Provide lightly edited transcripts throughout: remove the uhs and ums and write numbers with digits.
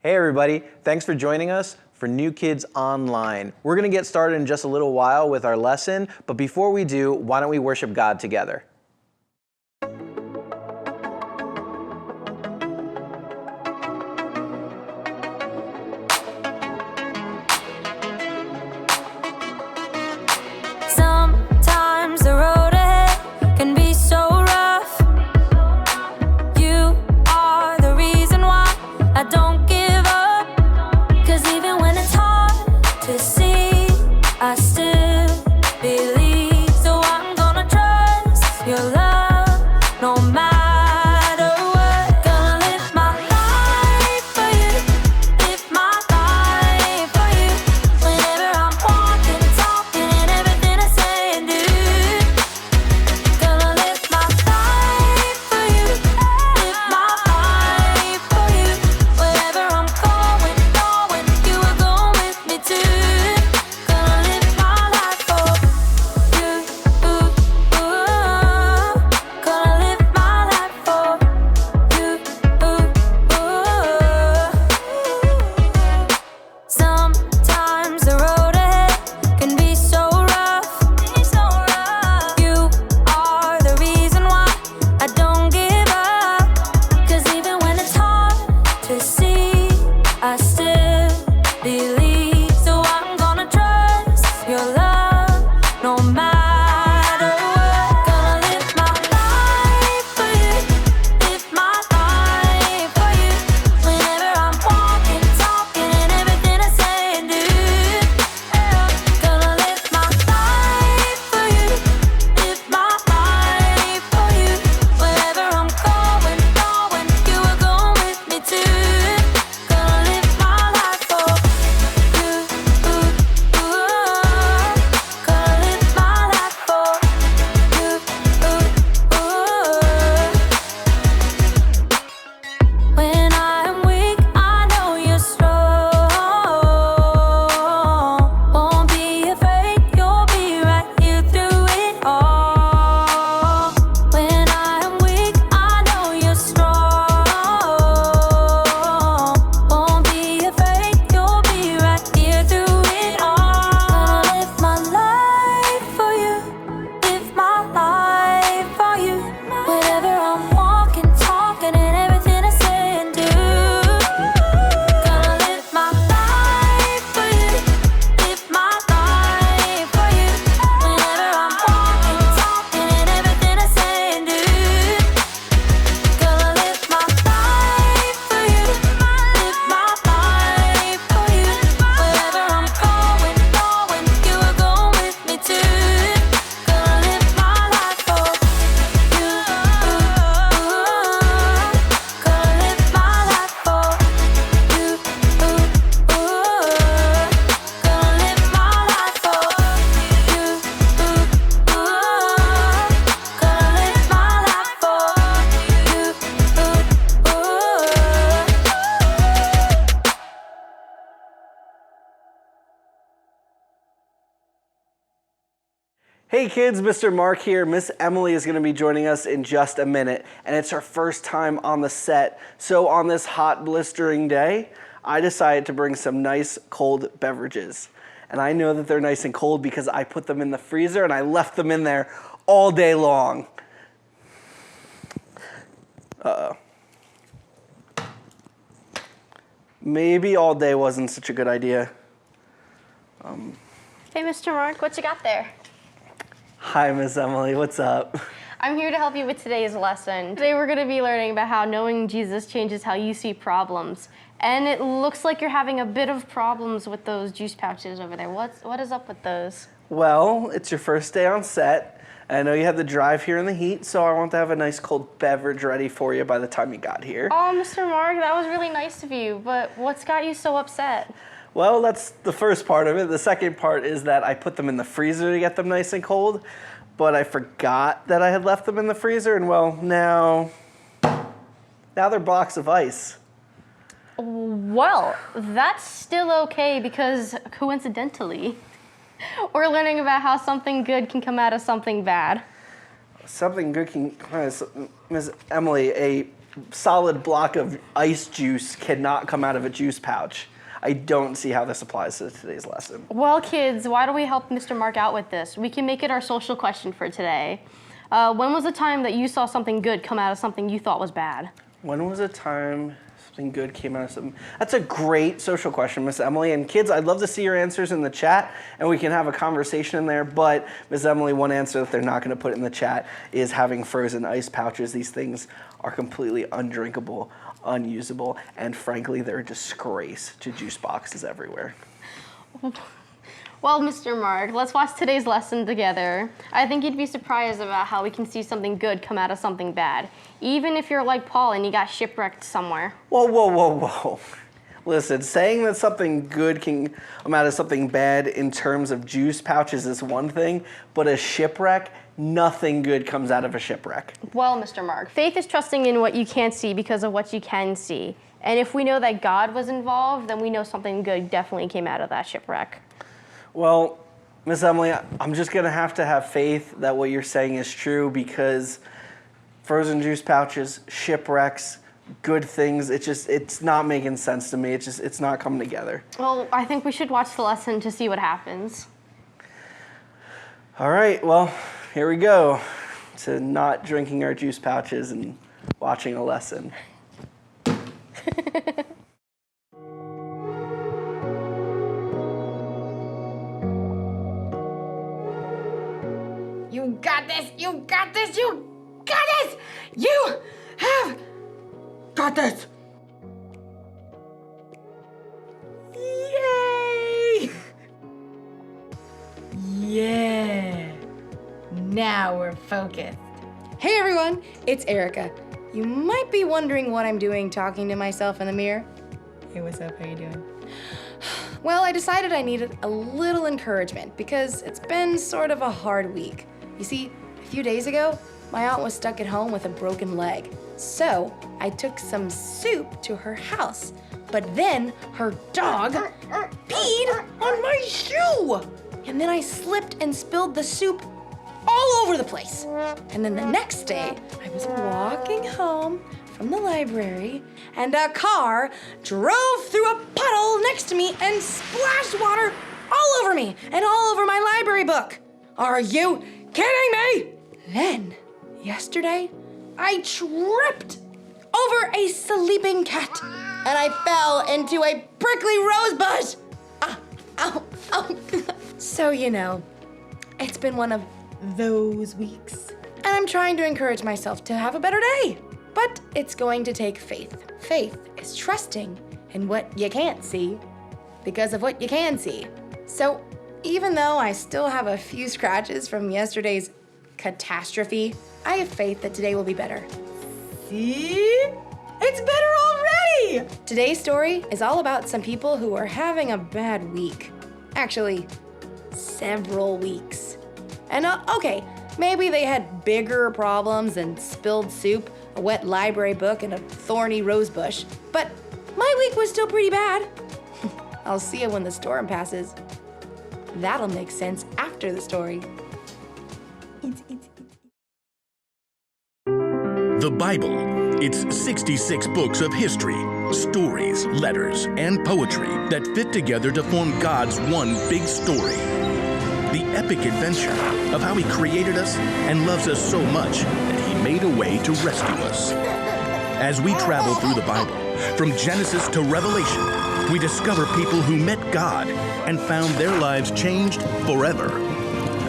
Hey everybody, thanks for joining us for New Kids Online. We're gonna get started in just a little while with our lesson, but before we do, why don't we worship God together? Sometimes the road ahead can be so rough. You are the reason why I don't give up. 'Cause even when it's hard to see, I still believe. So I'm gonna trust your love no matter what. Gonna live my life for you, live my life for you. Whenever I'm walking, talking, and everything I say and do. Gonna live my life for you, live my life for you. Wherever I'm going, you are going with me too. Gonna live my life for you, Gonna live my life for you, Sometimes the road ahead can be so rough. You are the reason why I don't give up. 'Cause even when it's hard to see, I still believe. So I'm gonna trust your love no matter what. Gonna live my life for you, live my life for you. Whenever I'm walking, talking, and everything I say and do. Gonna live my life for you, live my life for you. Wherever I'm going, you are going with me too. Gonna live my life for you, Gonna live my life for you, When I'm weak, I know you're strong. Won't be afraid, you'll be right here through it all. When I'm weak, I know you're strong. Won't be afraid, you'll be right here through it all. Gonna live my life for you, live my life for you. Wherever I'm walking, talking, and everything I say and do. Gonna live my life for you, live my life for you. Whenever I'm walking, talking, and everything I say and do. Gonna live my life for you, live my life for you. Wherever I'm going, you are going with me too. Gonna live my life for you, Gonna live my life for you, Gonna live my life for you, Gonna live my life for you. Hey kids, Mr. Mark here. Miss Emily is gonna be joining us in just a minute, and it's her first time on the set. So on this hot, blistering day, I decided to bring some nice cold beverages. And I know that they're nice and cold because I put them in the freezer and I left them in there all day long. Maybe all day wasn't such a good idea. Hey, Mr. Mark, what you got there? Hi, Miss Emily, what's up? I'm here to help you with today's lesson. Today we're going to be learning about how knowing Jesus changes how you see problems. And it looks like you're having a bit of problems with those juice pouches over there. What is up with those? Well, it's your first day on set. I know you had to drive here in the heat, so I want to have a nice cold beverage ready for you by the time you got here. Oh, Mr. Mark, that was really nice of you, but what's got you so upset? Well, that's the first part of it. The second part is that I put them in the freezer to get them nice and cold, but I forgot that I had left them in the freezer, and well, now they're blocks of ice. Well, that's still okay because coincidentally, we're learning about how something good can come out of something bad. Something good can, Miss Emily, a solid block of ice juice cannot come out of a juice pouch. I don't see how this applies to today's lesson. Well, kids, why don't we help Mr. Mark out with this? We can make it our social question for today. When was the time that you saw something good come out of something you thought was bad? When was a time something good came out of something? That's a great social question, Miss Emily. And kids, I'd love to see your answers in the chat, and we can have a conversation in there. But Miss Emily, one answer that they're not going to put in the chat is having frozen ice pouches. These things are completely undrinkable, unusable, and frankly, they're a disgrace to juice boxes everywhere. Well, Mr. Mark, let's watch today's lesson together. I think you'd be surprised about how we can see something good come out of something bad, even if you're like Paul and you got shipwrecked somewhere. Whoa, whoa, whoa, whoa. Listen, saying that something good can come out of something bad in terms of juice pouches is one thing, but a shipwreck, nothing good comes out of a shipwreck. Well, Mr. Mark, faith is trusting in what you can't see because of what you can see. And if we know that God was involved, then we know something good definitely came out of that shipwreck. Well, Miss Emily, I'm just going to have faith that what you're saying is true, because frozen juice pouches, shipwrecks, good things, it's not making sense to me. It's not coming together. Well, I think we should watch the lesson to see what happens. All right, well, here we go to not drinking our juice pouches and watching a lesson. You got this! You got this! You got this! You have got this! Yay! Yeah! Now we're focused. Hey everyone, it's Erica. You might be wondering what I'm doing talking to myself in the mirror. Hey, what's up? How you doing? Well, I decided I needed a little encouragement because it's been sort of a hard week. You see, a few days ago, my aunt was stuck at home with a broken leg. So I took some soup to her house, but then her dog peed on my shoe. And then I slipped and spilled the soup all over the place. And then the next day, I was walking home from the library, and a car drove through a puddle next to me and splashed water all over me and all over my library book. Are you kidding me? Then, yesterday, I tripped over a sleeping cat, and I fell into a prickly rose bush. Ow, ow. So, you know, it's been one of those weeks. And I'm trying to encourage myself to have a better day. But it's going to take faith. Faith is trusting in what you can't see because of what you can see. So even though I still have a few scratches from yesterday's catastrophe, I have faith that today will be better. See? It's better already! Today's story is all about some people who are having a bad week. Actually, several weeks. And okay, maybe they had bigger problems than spilled soup, a wet library book, and a thorny rose bush. But my week was still pretty bad. I'll see you when the storm passes. That'll make sense after the story. The Bible. It's 66 books of history, stories, letters, and poetry that fit together to form God's one big story. The epic adventure of how He created us and loves us so much that He made a way to rescue us. As we travel through the Bible, from Genesis to Revelation, we discover people who met God and found their lives changed forever.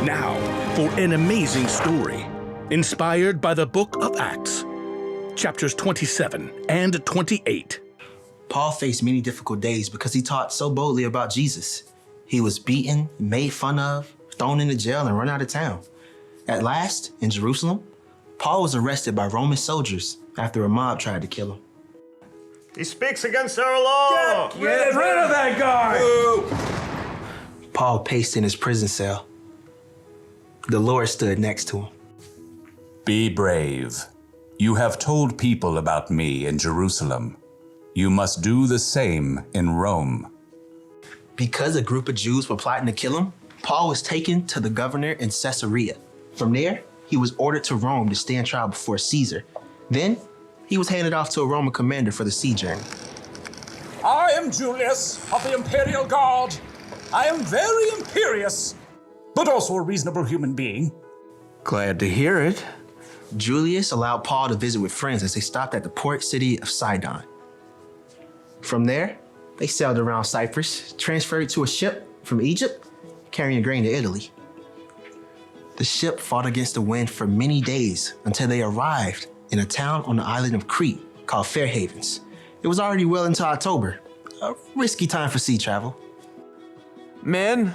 Now, for an amazing story, inspired by the book of Acts, chapters 27 and 28. Paul faced many difficult days because he taught so boldly about Jesus. He was beaten, made fun of, thrown into jail, and run out of town. At last, in Jerusalem, Paul was arrested by Roman soldiers after a mob tried to kill him. He speaks against our law! Get rid of that guy! Paul paced in his prison cell. The Lord stood next to him. Be brave. You have told people about me in Jerusalem. You must do the same in Rome. Because a group of Jews were plotting to kill him, Paul was taken to the governor in Caesarea. From there, he was ordered to Rome to stand trial before Caesar. Then, he was handed off to a Roman commander for the sea journey. I am Julius of the Imperial Guard. I am very imperious, but also a reasonable human being. Glad to hear it. Julius allowed Paul to visit with friends as they stopped at the port city of Sidon. From there, they sailed around Cyprus, transferred to a ship from Egypt, carrying grain to Italy. The ship fought against the wind for many days until they arrived in a town on the island of Crete called Fair Havens. It was already well into October, a risky time for sea travel. Men,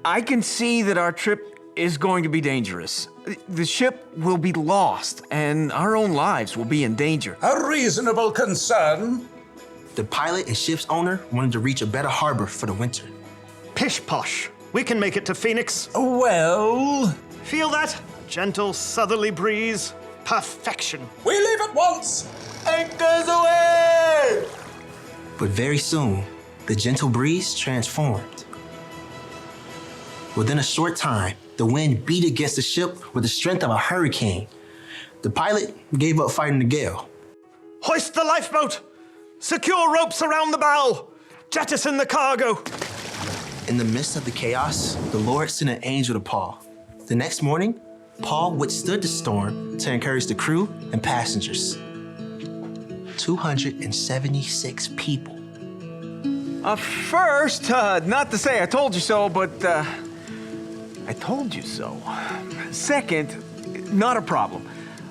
I can see that our trip is going to be dangerous. The ship will be lost, and our own lives will be in danger. A reasonable concern. The pilot and ship's owner wanted to reach a better harbor for the winter. Pish posh. We can make it to Phoenix. Well, Feel that? Gentle southerly breeze. Perfection. we leave at once. Anchors away! But very soon, the gentle breeze transformed. Within a short time, the wind beat against the ship with the strength of a hurricane. The pilot gave up fighting the gale. Hoist the lifeboat. Secure ropes around the bow. Jettison the cargo. In the midst of the chaos, the Lord sent an angel to Paul. The next morning, Paul withstood the storm to encourage the crew and passengers. 276 people. First, not to say I told you so, but I told you so. Second, not a problem.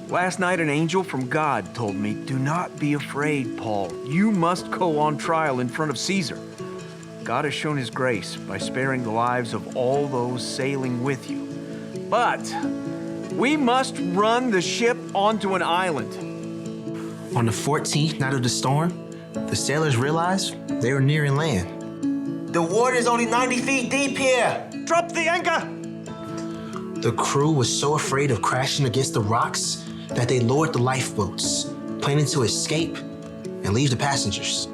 Last night, an angel from God told me, do not be afraid, Paul. You must go on trial in front of Caesar. God has shown his grace by sparing the lives of all those sailing with you. But we must run the ship onto an island. On the 14th night of the storm, the sailors realized they were nearing land. The water's only 90 feet deep here. Drop the anchor. The crew was so afraid of crashing against the rocks that they lowered the lifeboats, planning to escape and leave the passengers.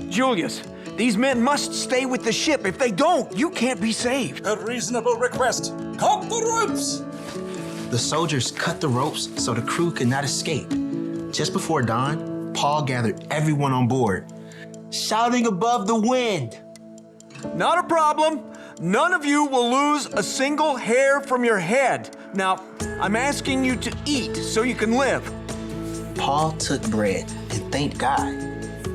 Julius, these men must stay with the ship. If they don't, you can't be saved. A reasonable request. Cut the ropes. The soldiers cut the ropes so the crew could not escape. Just before dawn, Paul gathered everyone on board, shouting above the wind. Not a problem. None of you will lose a single hair from your head. Now, I'm asking you to eat so you can live. Paul took bread and thanked God.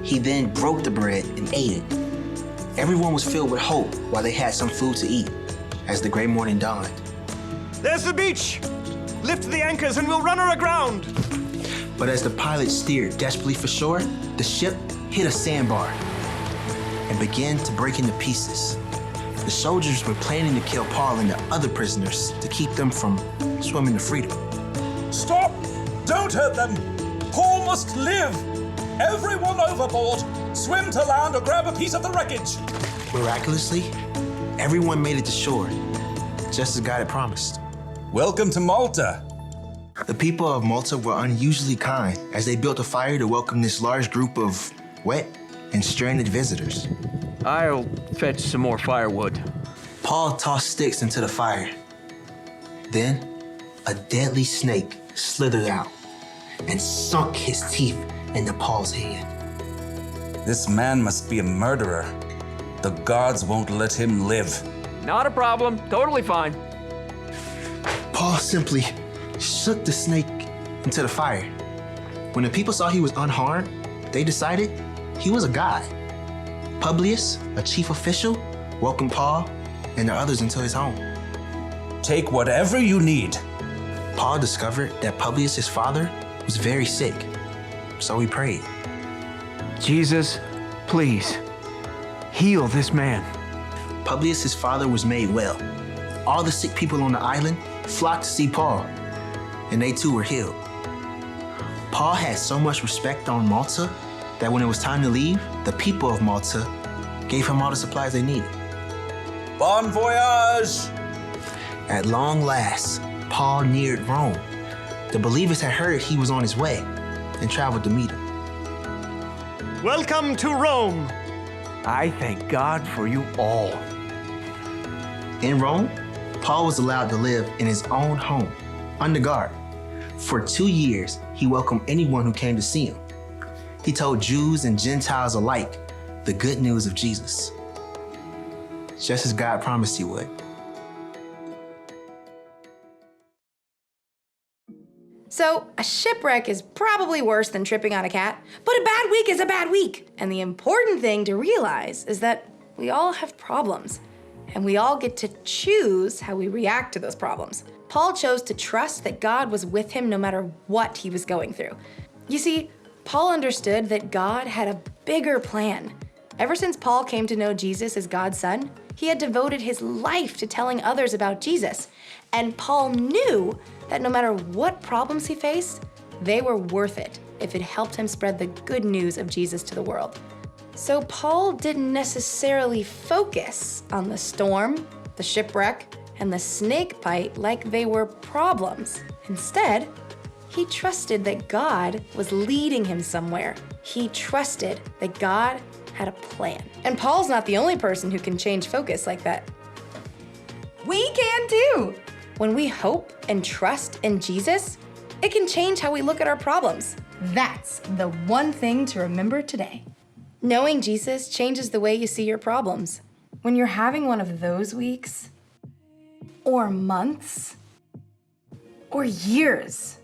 He then broke the bread and ate it. Everyone was filled with hope while they had some food to eat as the gray morning dawned. There's the beach. Lift the anchors and we'll run her aground. But as the pilot steered desperately for shore, the ship hit a sandbar and began to break into pieces. The soldiers were planning to kill Paul and the other prisoners to keep them from swimming to freedom. Stop! Don't hurt them. Paul must live. Everyone overboard. Swim to land or grab a piece of the wreckage. Miraculously, everyone made it to shore, just as God had promised. Welcome to Malta. The people of Malta were unusually kind as they built a fire to welcome this large group of wet and stranded visitors. I'll fetch some more firewood. Paul tossed sticks into the fire. Then, a deadly snake slithered out and sunk his teeth into Paul's hand. This man must be a murderer. The gods won't let him live. Not a problem. Totally fine. Paul simply shook the snake into the fire. When the people saw he was unharmed, they decided he was a god. Publius, a chief official, welcomed Paul and the others into his home. Take whatever you need. Paul discovered that Publius' father was very sick, so he prayed. Jesus, please, heal this man. Publius' father was made well. All the sick people on the island flocked to see Paul, and they too were healed. Paul had so much respect on Malta that when it was time to leave, the people of Malta gave him all the supplies they needed. Bon voyage! At long last, Paul neared Rome. The believers had heard he was on his way and traveled to meet him. Welcome to Rome. I thank God for you all. In Rome, Paul was allowed to live in his own home, under guard. For 2 years, he welcomed anyone who came to see him. He told Jews and Gentiles alike the good news of Jesus, just as God promised he would. So, a shipwreck is probably worse than tripping on a cat, but a bad week is a bad week. And the important thing to realize is that we all have problems, and we all get to choose how we react to those problems. Paul chose to trust that God was with him no matter what he was going through. You see, Paul understood that God had a bigger plan. Ever since Paul came to know Jesus as God's son, he had devoted his life to telling others about Jesus. And Paul knew that no matter what problems he faced, they were worth it if it helped him spread the good news of Jesus to the world. So Paul didn't necessarily focus on the storm, the shipwreck, and the snake bite like they were problems. Instead, he trusted that God was leading him somewhere. He trusted that God had a plan. And Paul's not the only person who can change focus like that. We can too! When we hope and trust in Jesus, it can change how we look at our problems. That's the one thing to remember today. Knowing Jesus changes the way you see your problems. When you're having one of those weeks, or months, or years,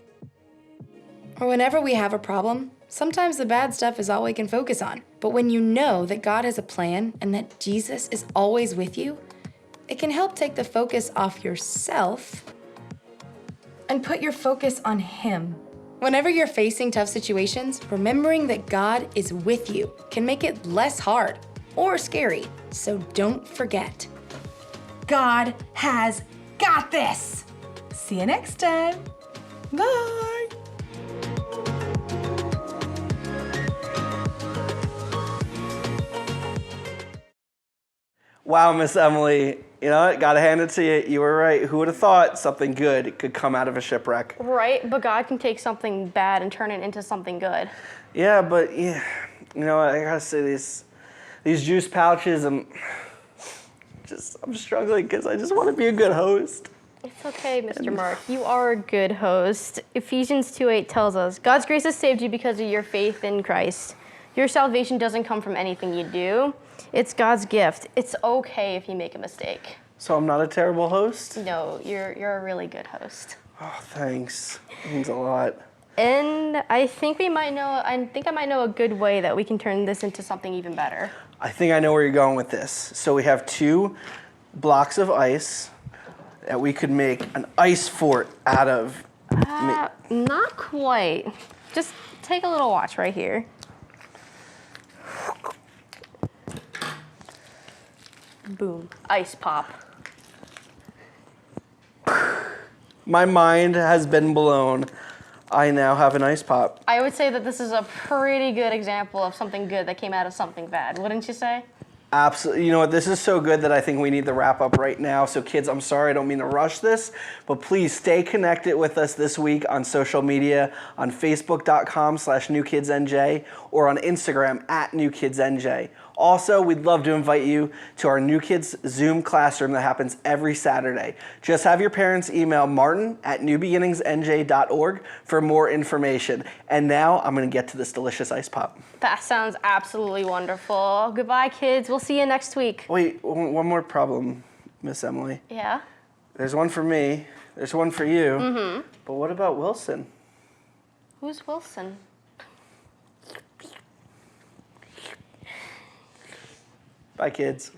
or whenever we have a problem, sometimes the bad stuff is all we can focus on. But when you know that God has a plan and that Jesus is always with you, it can help take the focus off yourself and put your focus on Him. Whenever you're facing tough situations, remembering that God is with you can make it less hard or scary. So don't forget, God has got this. See you next time. Bye. Wow, Miss Emily, you know what? Gotta hand it to you. You were right. Who would have thought something good could come out of a shipwreck? Right, but God can take something bad and turn it into something good. Yeah, but yeah, you know what? I gotta say these juice pouches, I'm struggling because I just want to be a good host. It's okay, Mr. Mark. You are a good host. Ephesians 2:8 tells us, God's grace has saved you because of your faith in Christ. Your salvation doesn't come from anything you do. It's God's gift. It's okay if you make a mistake. So I'm not a terrible host? No, you're a really good host. Oh, thanks. It means a lot. And I think I might know a good way that we can turn this into something even better. I think I know where you're going with this. So we have 2 blocks of ice that we could make an ice fort out of. Not quite. Just take a little watch right here. Boom. Ice pop. My mind has been blown. I now have an ice pop. I would say that this is a pretty good example of something good that came out of something bad, wouldn't you say? Absolutely. You know what? This is so good that I think we need the wrap up right now. So kids, I'm sorry, I don't mean to rush this, but please stay connected with us this week on social media, on facebook.com/newkidsnj or on Instagram @newkidsnj. Also, we'd love to invite you to our New Kids Zoom classroom that happens every Saturday. Just have your parents email martin@newbeginningsnj.org for more information. And now I'm going to get to this delicious ice pop. That sounds absolutely wonderful. Goodbye, kids. We'll see you next week. Wait, one more problem, Miss Emily. Yeah? There's one for me. There's one for you. Mm-hmm. But what about Wilson? Who's Wilson? Bye, kids.